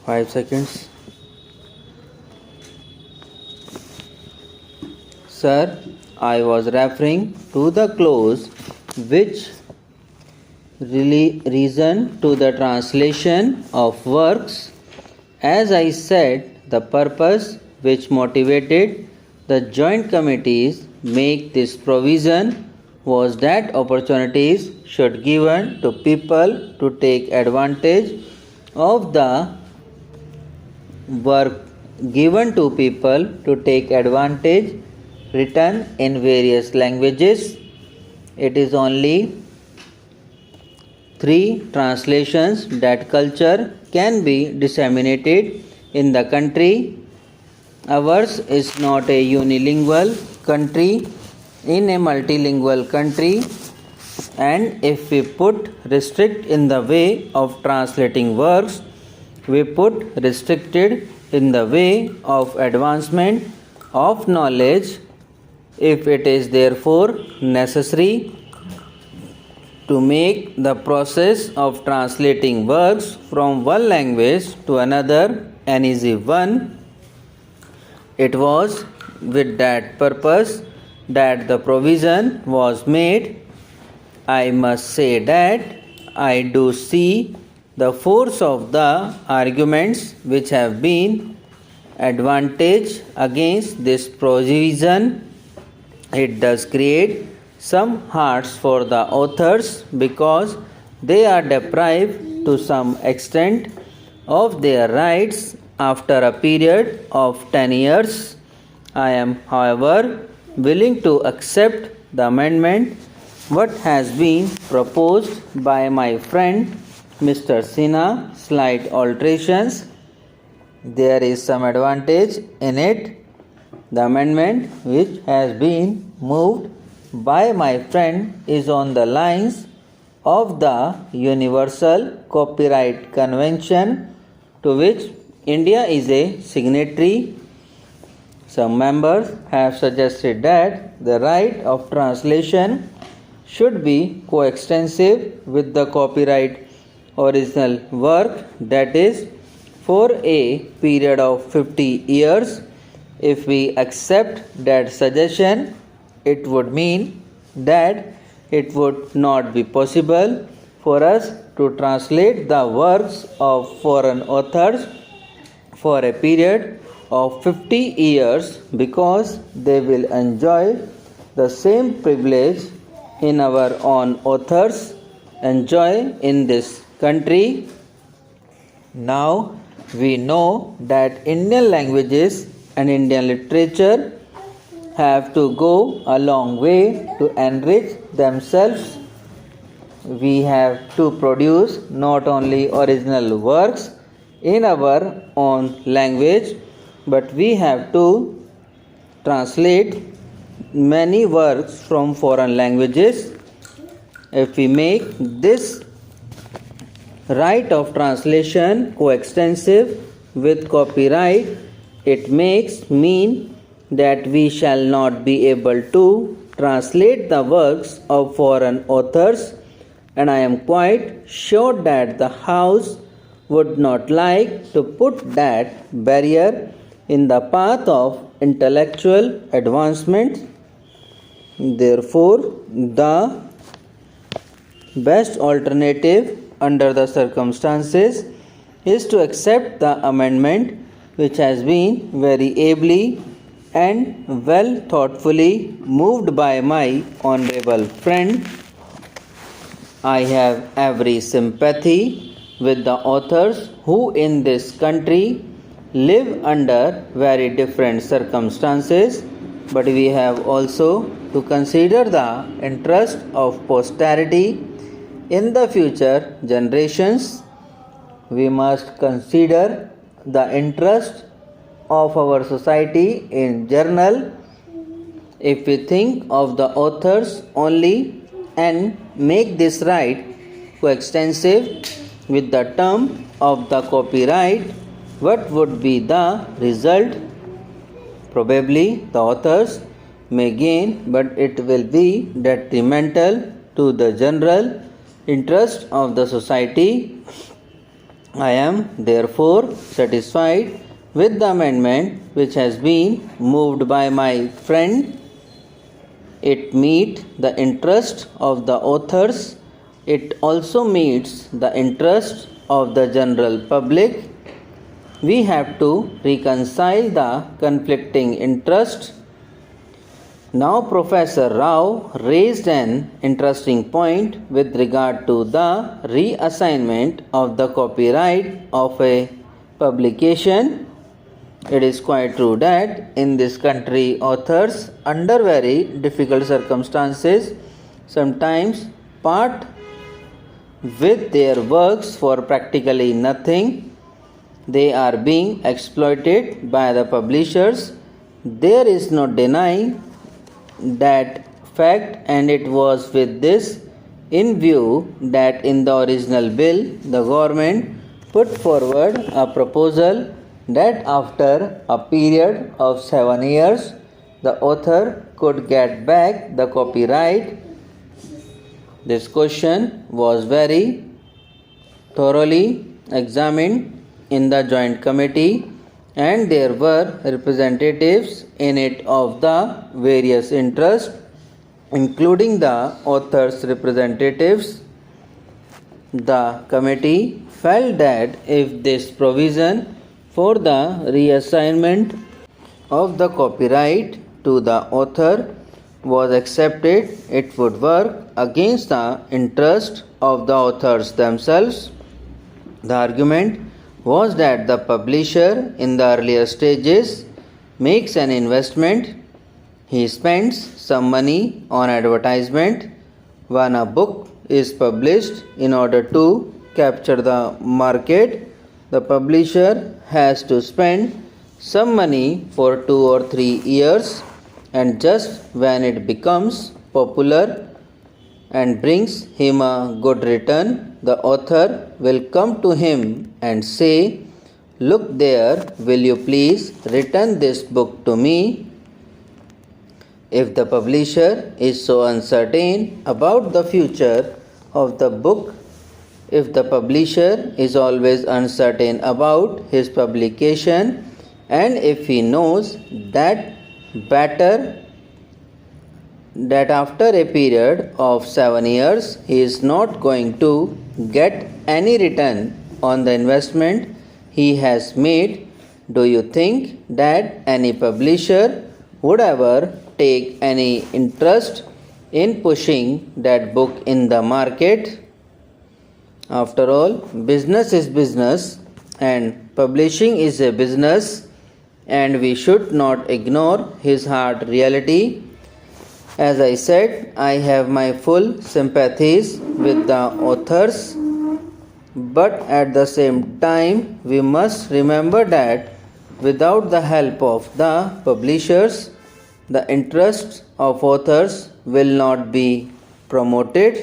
5 seconds. Sir, I was referring to the clause which reason to the translation of works. As I said, the purpose which motivated the joint committees make this provision was that opportunities should given to people to take advantage of the work given to people to take advantage written in various languages. It is only 3 translations that culture can be disseminated in the country. Ours is not a unilingual country, in a multilingual country, and if we put restrict in the way of translating works, we put restricted in the way of advancement of knowledge. If it is therefore necessary to make the process of translating works from one language to another an easy one, it was with that purpose that the provision was made. I must say that I do see the force of the arguments which have been advantage against this provision. It does create some hearts for the authors because they are deprived to some extent of their rights after a period of 10 years. I am, however, willing to accept the amendment what has been proposed by my friend Mr. Sinha. Slight alterations. There is some advantage in it. The amendment which has been moved by my friend is on the lines of the Universal Copyright Convention to which India is a signatory. Some members have suggested that the right of translation should be coextensive with the copyright original work, that is, for a period of 50 years. If we accept that suggestion, it would mean that it would not be possible for us to translate the works of foreign authors for a period of 50 years because they will enjoy the same privilege in our own authors enjoy in this country. Now we know that Indian languages and Indian literature have to go a long way to enrich themselves. We have to produce not only original works in our own language, but we have to translate many works from foreign languages. If we make this right of translation coextensive with copyright, it makes mean that we shall not be able to translate the works of foreign authors, and I am quite sure that the House would not like to put that barrier in the path of intellectual advancement. Therefore, the best alternative under the circumstances is to accept the amendment which has been very ably and well thoughtfully moved by my honorable friend. I have every sympathy with the authors who in this country live under very different circumstances, but we have also to consider the interest of posterity in the future generations. We must consider the interest of our society in general. If we think of the authors only and make this right coextensive with the term of the copyright, what would be the result? Probably the authors may gain, but it will be detrimental to the general interest of the society. I am therefore satisfied with the amendment which has been moved by my friend. It meets the interest of the authors. It also meets the interest of the general public. We have to reconcile the conflicting interests. Now Professor Rao raised an interesting point with regard to the reassignment of the copyright of a publication. It is quite true that in this country authors under very difficult circumstances sometimes part with their works for practically nothing. They are being exploited by the publishers. There is no denying that fact, and it was with this in view that in the original bill the government put forward a proposal that after a period of 7 years the author could get back the copyright. This question was very thoroughly examined in the joint committee, and there were representatives in it of the various interests, including the authors' representatives. The committee felt that if this provision for the reassignment of the copyright to the author was accepted, it would work against the interest of the authors themselves. The argument was that the publisher in the earlier stages makes an investment. He spends some money on advertisement when a book is published. In order to capture the market, the publisher has to spend some money for 2 or 3 years, and just when it becomes popular and brings him a good return, the author will come to him and say, "Look there, will you please return this book to me?" If the publisher is so uncertain about the future of the book, if the publisher is always uncertain about his publication, and if he knows that after a period of 7 years he is not going to get any return on the investment he has made, do you think that any publisher would ever take any interest in pushing that book in the market? After all, business is business and publishing is a business, and we should not ignore his hard reality. As I said, I have my full sympathies with the authors, but at the same time we must remember that without the help of the publishers, the interests of authors will not be promoted.